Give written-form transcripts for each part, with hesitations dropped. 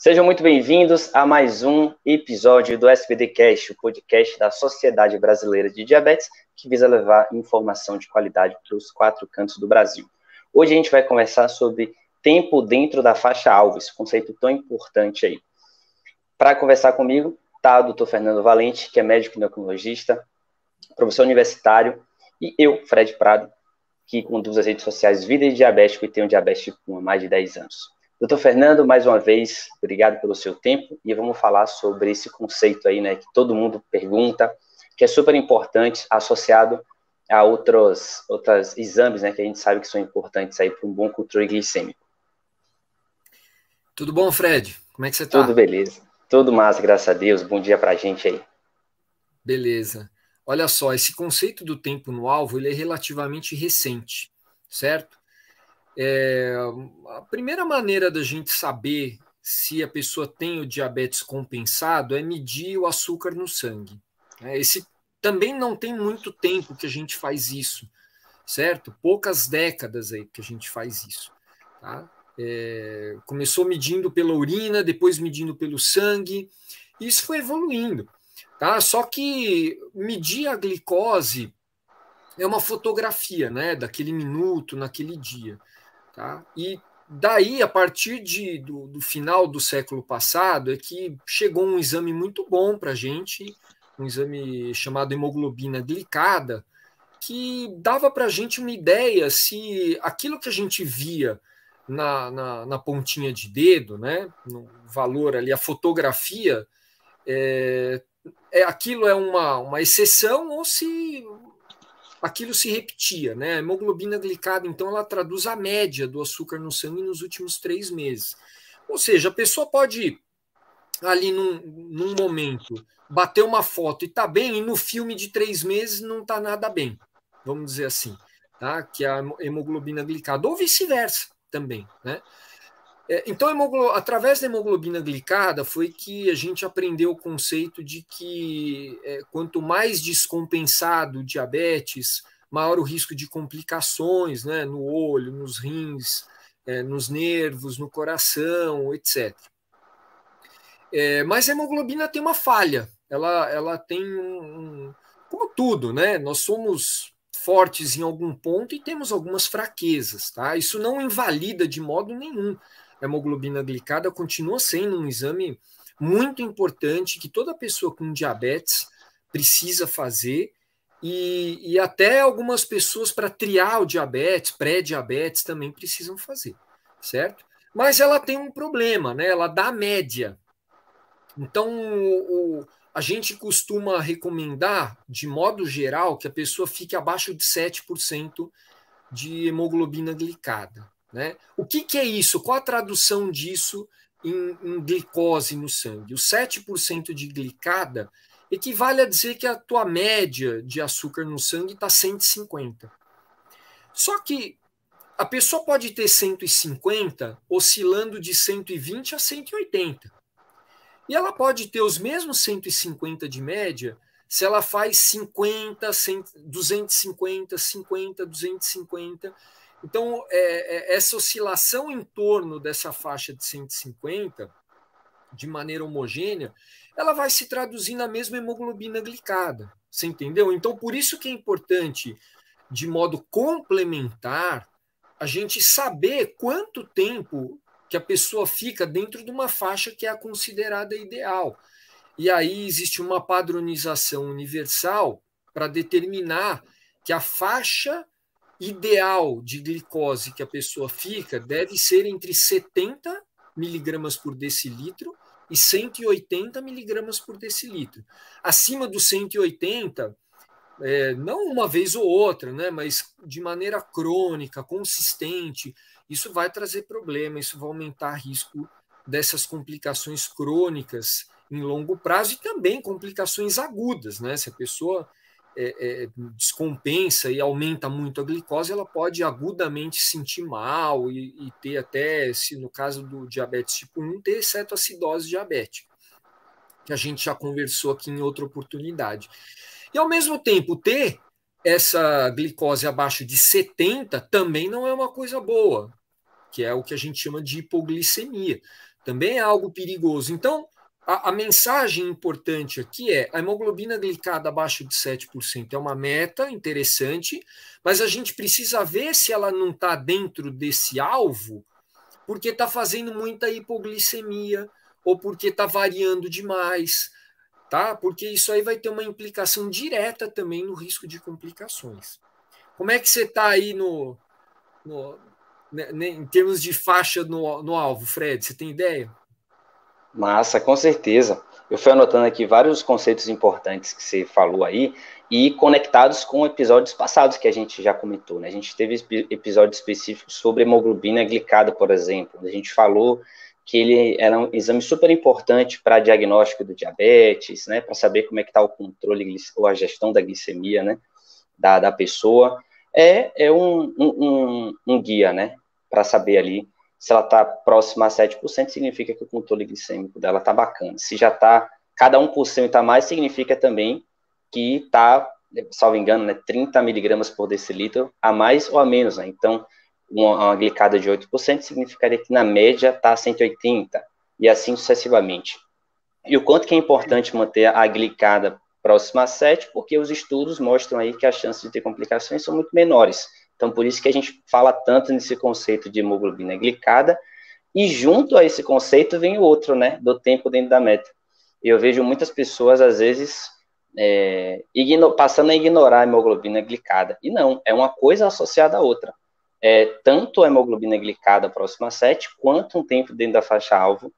Sejam muito bem-vindos a mais um episódio do SBDcast, o podcast da Sociedade Brasileira de Diabetes, que visa levar informação de qualidade para os 4 cantos do Brasil. Hoje a gente vai conversar sobre tempo dentro da faixa-alvo, esse conceito tão importante aí. Para conversar comigo está o Dr. Fernando Valente, que é médico endocrinologista, professor universitário, e eu, Fred Prado, que conduz as redes sociais Vida de Diabético e tenho diabetes tipo 1 há mais de 10 anos. Doutor Fernando, mais uma vez, obrigado pelo seu tempo e vamos falar sobre esse conceito aí, né, que todo mundo pergunta, que é super importante, associado a outros exames, né, que a gente sabe que são importantes aí para um bom controle glicêmico. Tudo bom, Fred? Como é que você está? Tudo beleza. Tudo massa, graças a Deus. Bom dia para a gente aí. Beleza. Olha só, esse conceito do tempo no alvo, ele é relativamente recente, certo? A primeira maneira da gente saber se a pessoa tem o diabetes compensado é medir o açúcar no sangue. Esse também não tem muito tempo que a gente faz isso, certo? Poucas décadas aí que a gente faz isso, tá? Começou medindo pela urina, depois medindo pelo sangue, e isso foi evoluindo, tá? Só que medir a glicose é uma fotografia, né, daquele minuto, naquele dia. Tá? E daí, a partir do final do século passado, é que chegou um exame muito bom para a gente, um exame chamado hemoglobina glicada, que dava para a gente uma ideia se aquilo que a gente via na pontinha de dedo, né, no valor ali, a fotografia, aquilo é uma exceção ou se aquilo se repetia, né? A hemoglobina glicada, então, ela traduz a média do açúcar no sangue nos últimos 3 meses. Ou seja, a pessoa pode, ali num momento, bater uma foto e tá bem, e no filme de 3 meses não tá nada bem, vamos dizer assim, tá? Que é a hemoglobina glicada, ou vice-versa também, né? Então, através da hemoglobina glicada foi que a gente aprendeu o conceito de que quanto mais descompensado o diabetes, maior o risco de complicações, né, no olho, nos rins, nos nervos, no coração, etc. Mas a hemoglobina tem uma falha, ela tem como tudo, né? Nós somos fortes em algum ponto e temos algumas fraquezas, tá? Isso não invalida de modo nenhum. A hemoglobina glicada continua sendo um exame muito importante que toda pessoa com diabetes precisa fazer e até algumas pessoas para triar o diabetes, pré-diabetes também precisam fazer, certo? Mas ela tem um problema, né? Ela dá média. Então, a gente costuma recomendar, de modo geral, que a pessoa fique abaixo de 7% de hemoglobina glicada. Né? O que é isso? Qual a tradução disso em glicose no sangue? O 7% de glicada equivale a dizer que a tua média de açúcar no sangue está 150. Só que a pessoa pode ter 150 oscilando de 120 a 180. E ela pode ter os mesmos 150 de média se ela faz 50, 250, 50, 250. Então, essa oscilação em torno dessa faixa de 150, de maneira homogênea, ela vai se traduzir na mesma hemoglobina glicada. Você entendeu? Então, por isso que é importante, de modo complementar, a gente saber quanto tempo que a pessoa fica dentro de uma faixa que é a considerada ideal. E aí existe uma padronização universal para determinar que a faixa ideal de glicose que a pessoa fica deve ser entre 70 miligramas por decilitro e 180 miligramas por decilitro. Acima dos 180, não uma vez ou outra, né, mas de maneira crônica, consistente, isso vai trazer problema, isso vai aumentar o risco dessas complicações crônicas em longo prazo e também complicações agudas, né? Se a pessoa descompensa e aumenta muito a glicose, ela pode agudamente sentir mal e ter até, se no caso do diabetes tipo 1, ter cetoacidose diabética, que a gente já conversou aqui em outra oportunidade. E, ao mesmo tempo, ter essa glicose abaixo de 70 também não é uma coisa boa, que é o que a gente chama de hipoglicemia. também é algo perigoso. Então, a mensagem importante aqui é: a hemoglobina glicada abaixo de 7% é uma meta interessante, mas a gente precisa ver se ela não está dentro desse alvo, porque está fazendo muita hipoglicemia ou porque está variando demais, tá? Porque isso aí vai ter uma implicação direta também no risco de complicações. Como é que você está aí em termos de faixa no alvo, Fred? Você tem ideia? Massa, com certeza. Eu fui anotando aqui vários conceitos importantes que você falou aí e conectados com episódios passados que a gente já comentou, né? A gente teve episódios específicos sobre hemoglobina glicada, por exemplo. A gente falou que ele era um exame super importante para diagnóstico do diabetes, né? Para saber como é que está o controle ou a gestão da glicemia, né? Da pessoa. É um guia, né? Para saber ali se ela está próxima a 7%, significa que o controle glicêmico dela está bacana. Se já está, cada 1% a mais, significa também que está, salvo engano, né, 30 miligramas por decilitro a mais ou a menos. Né? Então, uma glicada de 8% significaria que na média está 180, e assim sucessivamente. E o quanto que é importante manter a glicada próxima a 7, porque os estudos mostram aí que as chances de ter complicações são muito menores. Então, por isso que a gente fala tanto nesse conceito de hemoglobina glicada, e junto a esse conceito vem o outro, né, do tempo dentro da meta. E eu vejo muitas pessoas, às vezes, passando a ignorar a hemoglobina glicada. E não, é uma coisa associada à outra. Tanto a hemoglobina glicada próxima a 7, quanto um tempo dentro da faixa-alvo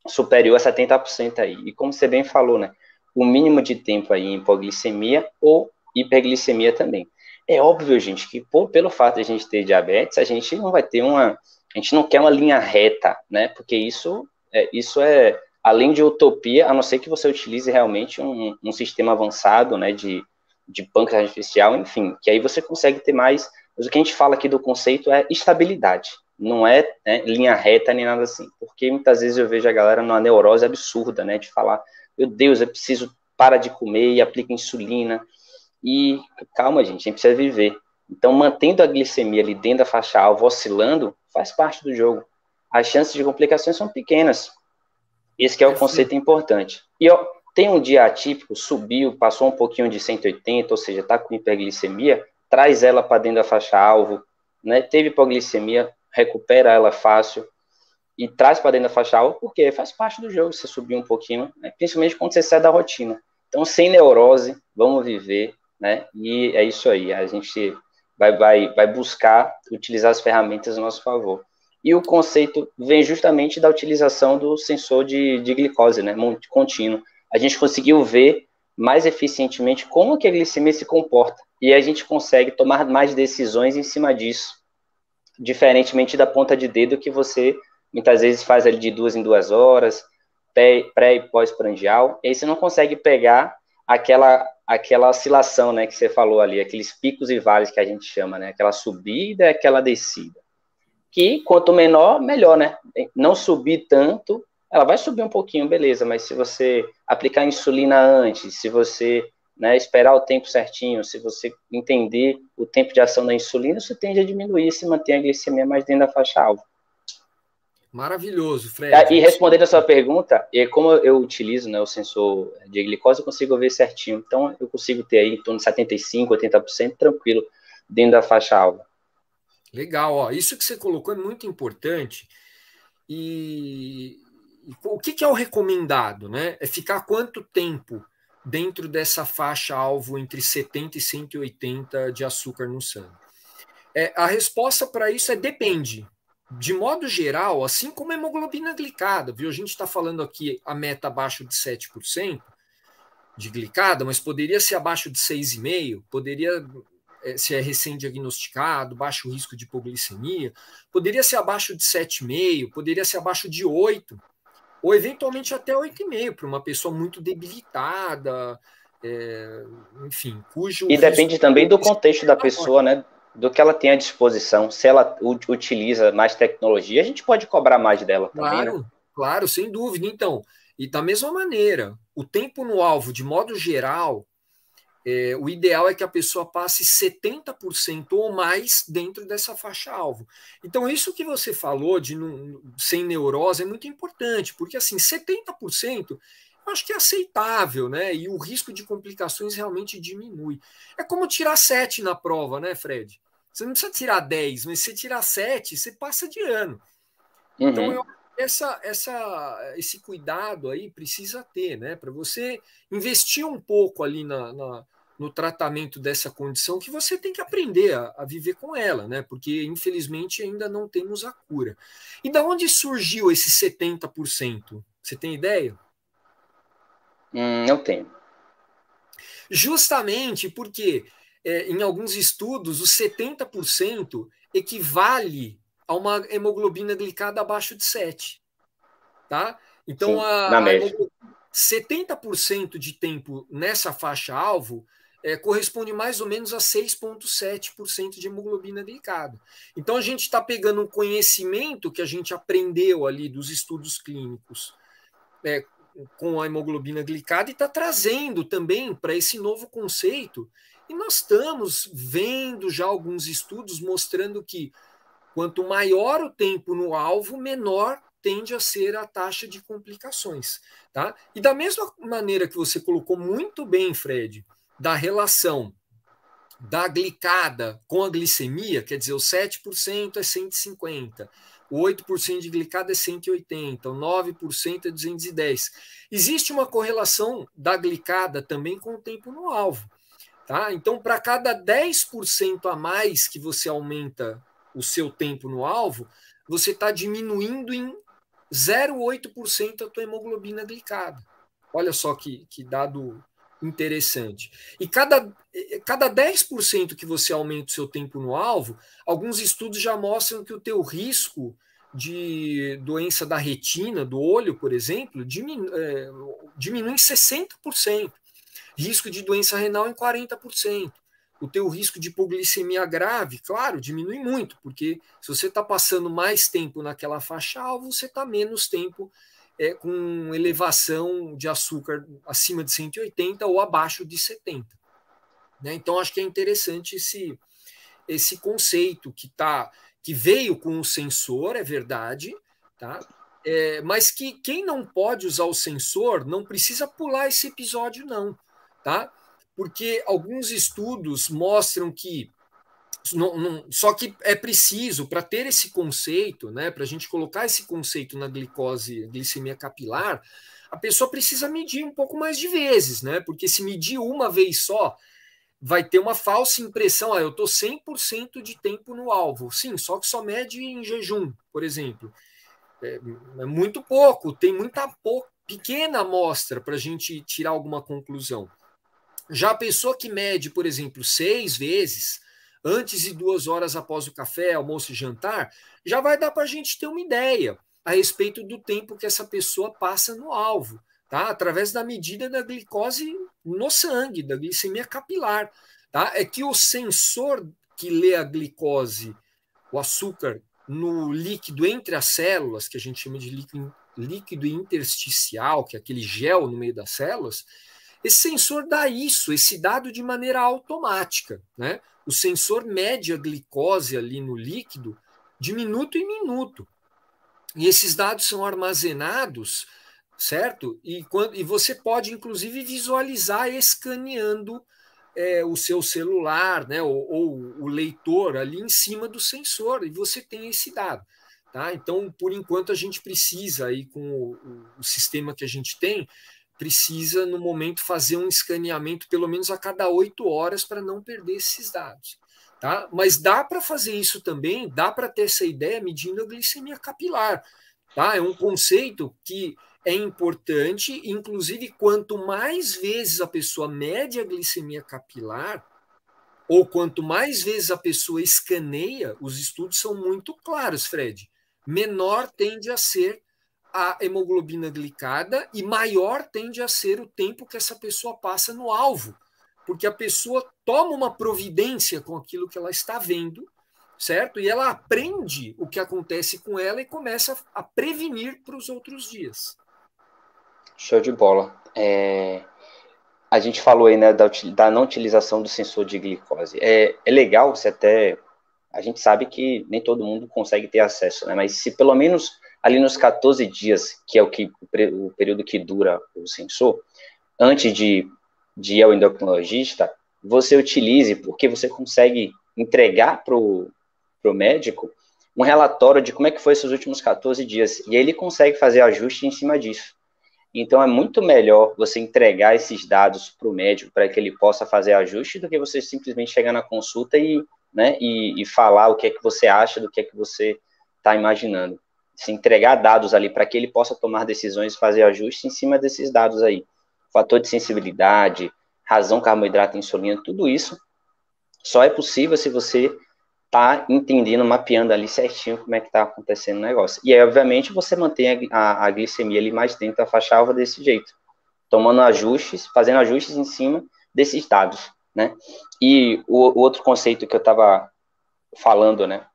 superior a 70% aí. E como você bem falou, né, o mínimo de tempo aí em hipoglicemia ou hiperglicemia também. É óbvio, gente, que pelo fato de a gente ter diabetes, a gente não vai ter a gente não quer uma linha reta, né? Porque isso é além de utopia, a não ser que você utilize realmente um sistema avançado, né? De pâncreas artificial, enfim, que aí você consegue ter mais. Mas o que a gente fala aqui do conceito é estabilidade, não é, né, linha reta nem nada assim. Porque muitas vezes eu vejo a galera numa neurose absurda, né? De falar, meu Deus, eu preciso parar de comer e aplica insulina. E calma, gente, a gente precisa viver. Então, mantendo a glicemia ali dentro da faixa-alvo, oscilando, faz parte do jogo. As chances de complicações são pequenas. Esse que é o conceito importante. E ó, tem um dia atípico, subiu, passou um pouquinho de 180, ou seja, está com hiperglicemia, traz ela para dentro da faixa-alvo, né? Teve hipoglicemia, recupera ela fácil e traz para dentro da faixa-alvo, porque faz parte do jogo você subir um pouquinho, né? Principalmente quando você sai da rotina. Então, sem neurose, vamos viver, né? E é isso aí, a gente vai buscar utilizar as ferramentas a nosso favor. E o conceito vem justamente da utilização do sensor de glicose, né, contínuo. A gente conseguiu ver mais eficientemente como que a glicemia se comporta, e a gente consegue tomar mais decisões em cima disso, diferentemente da ponta de dedo que você muitas vezes faz ali de 2 em 2 horas, pré e pós-prandial, e aí você não consegue pegar aquela oscilação, né, que você falou ali, aqueles picos e vales que a gente chama, né, aquela subida e aquela descida. Que quanto menor, melhor, né? Não subir tanto, ela vai subir um pouquinho, beleza, mas se você aplicar insulina antes, se você, né, esperar o tempo certinho, se você entender o tempo de ação da insulina, você tende a diminuir e se manter a glicemia mais dentro da faixa-alvo. Maravilhoso, Fred. E respondendo a sua pergunta, como eu utilizo, né, o sensor de glicose, eu consigo ver certinho. Então, eu consigo ter aí em torno de 75%, 80% tranquilo dentro da faixa-alvo. Legal, ó. Isso que você colocou é muito importante. E o que é o recomendado, né? É ficar quanto tempo dentro dessa faixa-alvo entre 70 e 180 de açúcar no sangue? A resposta para isso é depende. De modo geral, assim como a hemoglobina glicada, viu? A gente está falando aqui a meta abaixo de 7% de glicada, mas poderia ser abaixo de 6,5%, poderia se é recém-diagnosticado, baixo risco de hipoglicemia, poderia ser abaixo de 7,5%, poderia ser abaixo de 8%, ou eventualmente até 8,5% para uma pessoa muito debilitada, enfim, cujo E depende também do contexto da pessoa, né? Do que ela tem à disposição. Se ela utiliza mais tecnologia, a gente pode cobrar mais dela também, né? Claro, sem dúvida. Então, e da mesma maneira, o tempo no alvo, de modo geral, o ideal é que a pessoa passe 70% ou mais dentro dessa faixa-alvo. Então, isso que você falou de sem neurose é muito importante, porque assim, 70% eu acho que é aceitável, né? E o risco de complicações realmente diminui. É como tirar 7 na prova, né, Fred? Você não precisa tirar 10, mas se você tirar 7, você passa de ano. Então, esse cuidado aí precisa ter, né? Para você investir um pouco ali no tratamento dessa condição, que você tem que aprender a viver com ela, né? Porque, infelizmente, ainda não temos a cura. E da onde surgiu esse 70%? Você tem ideia? Eu tenho. Justamente porque, em alguns estudos, os 70% equivale a uma hemoglobina glicada abaixo de 7. Tá? Então, Sim, na média. 70% de tempo nessa faixa-alvo corresponde mais ou menos a 6,7% de hemoglobina glicada. Então, a gente está pegando um conhecimento que a gente aprendeu ali dos estudos clínicos com a hemoglobina glicada e está trazendo também para esse novo conceito. E nós estamos vendo já alguns estudos mostrando que quanto maior o tempo no alvo, menor tende a ser a taxa de complicações. Tá? E da mesma maneira que você colocou muito bem, Fred, da relação da glicada com a glicemia, quer dizer, o 7% é 150, o 8% de glicada é 180, o 9% é 210. Existe uma correlação da glicada também com o tempo no alvo. Tá? Então, para cada 10% a mais que você aumenta o seu tempo no alvo, você está diminuindo em 0,8% a tua hemoglobina glicada. Olha só que dado interessante. E cada 10% que você aumenta o seu tempo no alvo, alguns estudos já mostram que o teu risco de doença da retina, do olho, por exemplo, diminui em 60%. Risco de doença renal em 40%. O teu risco de hipoglicemia grave, claro, diminui muito, porque se você está passando mais tempo naquela faixa-alvo, você está menos tempo com elevação de açúcar acima de 180 ou abaixo de 70. Né? Então, acho que é interessante esse conceito que veio com o sensor, é verdade, tá? Mas que quem não pode usar o sensor não precisa pular esse episódio, não. Tá? Porque alguns estudos mostram que só que é preciso, para ter esse conceito, né, para a gente colocar esse conceito na glicemia capilar, a pessoa precisa medir um pouco mais de vezes, né? Porque se medir uma vez só, vai ter uma falsa impressão, eu estou 100% de tempo no alvo. Sim, só que só mede em jejum, por exemplo. É muito pouco, tem muita pequena amostra para a gente tirar alguma conclusão. Já a pessoa que mede, por exemplo, 6 vezes, antes e 2 horas após o café, almoço e jantar, já vai dar para a gente ter uma ideia a respeito do tempo que essa pessoa passa no alvo, tá? Através da medida da glicose no sangue, da glicemia capilar. Tá? É que o sensor que lê a glicose, o açúcar, no líquido entre as células, que a gente chama de líquido intersticial, que é aquele gel no meio das células, esse sensor dá esse dado de maneira automática. Né? O sensor mede a glicose ali no líquido de minuto em minuto. E esses dados são armazenados, certo? E você pode, inclusive, visualizar escaneando o seu celular, né? ou o leitor ali em cima do sensor, e você tem esse dado. Tá? Então, por enquanto, a gente precisa, aí, com o sistema que a gente tem, precisa, no momento, fazer um escaneamento pelo menos a cada 8 horas para não perder esses dados. Tá? Mas dá para fazer isso também, dá para ter essa ideia medindo a glicemia capilar. Tá? É um conceito que é importante, inclusive, quanto mais vezes a pessoa mede a glicemia capilar, ou quanto mais vezes a pessoa escaneia, os estudos são muito claros, Fred, menor tende a ser a hemoglobina glicada e maior tende a ser o tempo que essa pessoa passa no alvo, porque a pessoa toma uma providência com aquilo que ela está vendo, certo? E ela aprende o que acontece com ela e começa a prevenir para os outros dias. Show de bola. a gente falou aí, né, da não utilização do sensor de glicose. É legal, se até a gente sabe que nem todo mundo consegue ter acesso, né? Mas se pelo menos ali nos 14 dias, que é o período que dura o sensor, antes de ir ao endocrinologista, você utilize, porque você consegue entregar para o médico um relatório de como é que foi esses últimos 14 dias, e ele consegue fazer ajuste em cima disso. Então, é muito melhor você entregar esses dados para o médico para que ele possa fazer ajuste do que você simplesmente chegar na consulta e falar o que é que você acha do que é que você está imaginando. Se entregar dados ali para que ele possa tomar decisões e fazer ajuste em cima desses dados aí. Fator de sensibilidade, razão, carboidrato, insulina, tudo isso só é possível se você tá entendendo, mapeando ali certinho como é que tá acontecendo o negócio. E aí, obviamente, você mantém a glicemia ali mais dentro da faixa alva desse jeito, tomando ajustes, fazendo ajustes em cima desses dados, né? E o outro conceito que eu estava falando, né?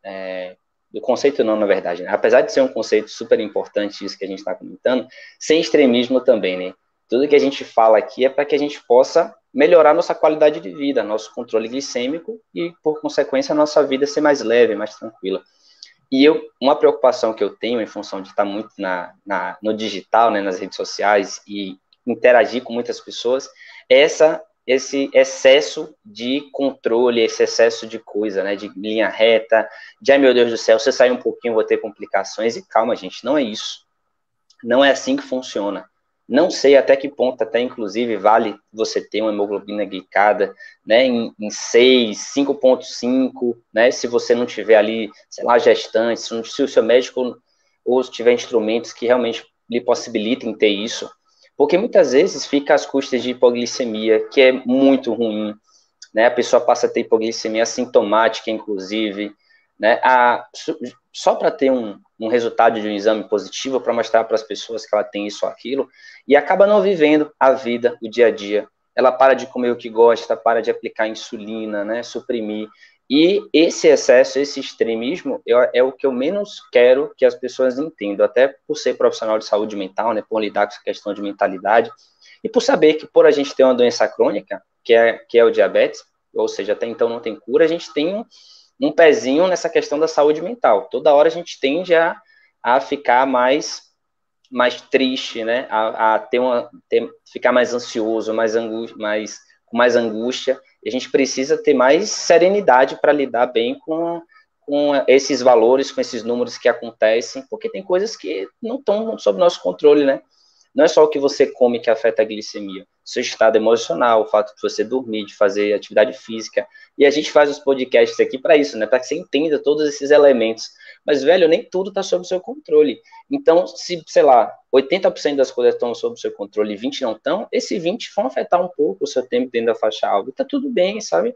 Do conceito não, na verdade, né? Apesar de ser um conceito super importante, isso que a gente está comentando, sem extremismo também, né? Tudo que a gente fala aqui é para que a gente possa melhorar nossa qualidade de vida, nosso controle glicêmico e, por consequência, a nossa vida ser mais leve, mais tranquila. E uma preocupação que eu tenho em função de estar muito no digital, né, nas redes sociais e interagir com muitas pessoas, é esse excesso de controle, esse excesso de coisa, né, de linha reta, de, ai meu Deus do céu, se eu sair um pouquinho vou ter complicações, e calma, gente, não é isso. Não é assim que funciona. Não sei até que ponto, até inclusive, vale você ter uma hemoglobina glicada, né, em 6, 5,5, né, se você não tiver ali, sei lá, gestante, se o seu médico ou se tiver instrumentos que realmente lhe possibilitem ter isso, porque muitas vezes fica às custas de hipoglicemia, que é muito ruim, né, a pessoa passa a ter hipoglicemia assintomática, inclusive, né, só para ter um resultado de um exame positivo, para mostrar para as pessoas que ela tem isso ou aquilo, e acaba não vivendo a vida, o dia a dia. Ela para de comer o que gosta, para de aplicar insulina, né, suprimir. E esse excesso, esse extremismo, é o que eu menos quero que as pessoas entendam, até por ser profissional de saúde mental, né, por lidar com essa questão de mentalidade, e por saber que por a gente ter uma doença crônica, que é o diabetes, ou seja, até então não tem cura, a gente tem um pezinho nessa questão da saúde mental. Toda hora a gente tende a ficar mais triste, né? Ficar mais ansioso, com mais angústia. E a gente precisa ter mais serenidade para lidar bem com esses valores, com esses números que acontecem, porque tem coisas que não estão sob nosso controle, né? Não é só o que você come que afeta a glicemia, seu estado emocional, o fato de você dormir, de fazer atividade física. E a gente faz os podcasts aqui para isso, né? Para que você entenda todos esses elementos. Mas, velho, nem tudo está sob o seu controle. Então, se, sei lá, 80% das coisas estão sob o seu controle e 20% não estão, esses 20% vão afetar um pouco o seu tempo dentro da faixa alta. E tá tudo bem, sabe?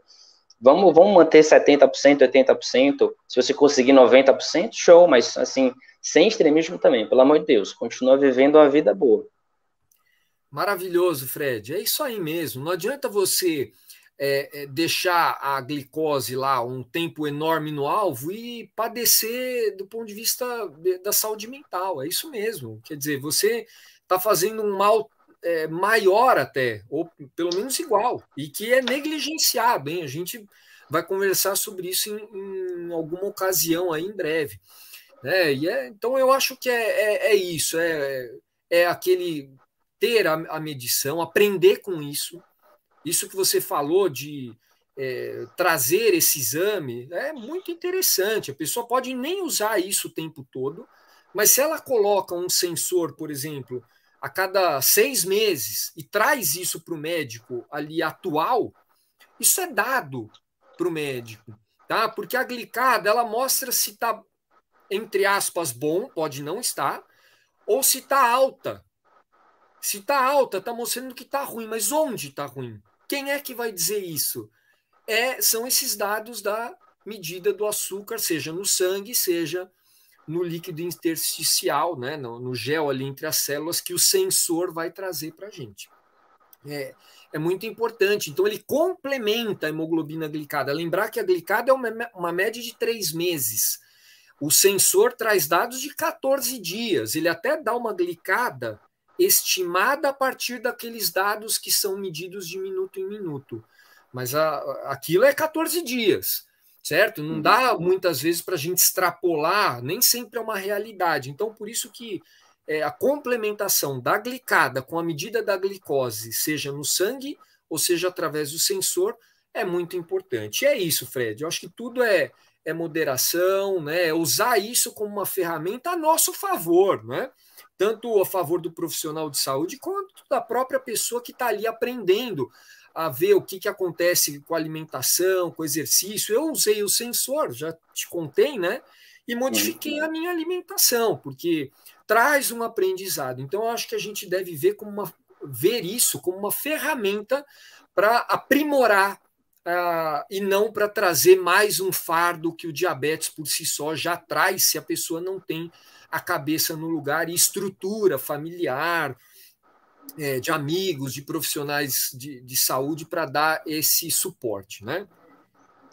Vamos manter 70%, 80%. Se você conseguir 90%, show, mas assim, sem extremismo também, pelo amor de Deus, continua vivendo uma vida boa. Maravilhoso, Fred. É isso aí mesmo. Não adianta você deixar a glicose lá um tempo enorme no alvo e padecer do ponto de vista da saúde mental. É isso mesmo. Quer dizer, você está fazendo um mal maior até, ou pelo menos igual, e que é negligenciado, hein? A gente vai conversar sobre isso em alguma ocasião aí em breve. Né? Então eu acho que é isso, é aquele ter a medição, aprender com isso. Isso que você falou de trazer esse exame é muito interessante. A pessoa pode nem usar isso o tempo todo, mas se ela coloca um sensor, por exemplo, a cada 6 meses e traz isso para o médico ali atual, isso é dado para o médico, tá? Porque a glicada ela mostra se está, entre aspas, bom, pode não estar, ou se está alta. Se está alta, está mostrando que está ruim, mas onde está ruim? Quem é que vai dizer isso? São esses dados da medida do açúcar, seja no sangue, seja no líquido intersticial, né, no gel ali entre as células, que o sensor vai trazer para a gente. É muito importante. Então, ele complementa a hemoglobina glicada. Lembrar que a glicada é uma média de 3 meses. O sensor traz dados de 14 dias. Ele até dá uma glicada estimada a partir daqueles dados que são medidos de minuto em minuto. Mas aquilo é 14 dias, certo? Não dá muitas vezes para a gente extrapolar, nem sempre é uma realidade. Então, por isso que a complementação da glicada com a medida da glicose, seja no sangue ou seja através do sensor, é muito importante. E é isso, Fred. Eu acho que tudo é moderação, né? É usar isso como uma ferramenta a nosso favor, né? Tanto a favor do profissional de saúde quanto da própria pessoa que está ali aprendendo a ver o que acontece com a alimentação, com o exercício. Eu usei o sensor, já te contei, né? E modifiquei a minha alimentação, porque traz um aprendizado. Então, eu acho que a gente deve ver isso como uma ferramenta para aprimorar e não para trazer mais um fardo que o diabetes por si só já traz, se a pessoa não tem a cabeça no lugar e estrutura familiar, de amigos, de profissionais de saúde para dar esse suporte, né?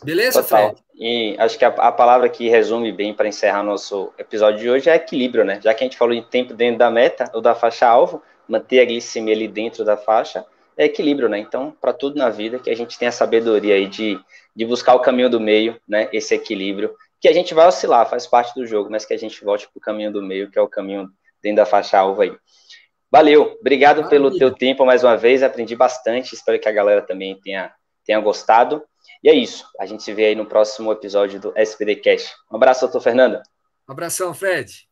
Beleza, Total. Fred? E acho que a palavra que resume bem para encerrar nosso episódio de hoje é equilíbrio, né? Já que a gente falou em tempo dentro da meta ou da faixa-alvo, manter a glicemia ali dentro da faixa é equilíbrio, né? Então, para tudo na vida, que a gente tenha a sabedoria aí de buscar o caminho do meio, né? Esse equilíbrio, que a gente vai oscilar, faz parte do jogo, mas que a gente volte para o caminho do meio, que é o caminho dentro da faixa-alvo aí. Valeu, obrigado pelo teu tempo mais uma vez, aprendi bastante, espero que a galera também tenha gostado. E é isso, a gente se vê aí no próximo episódio do SBD Cash. Um abraço, doutor Fernando. Um abração, Fred.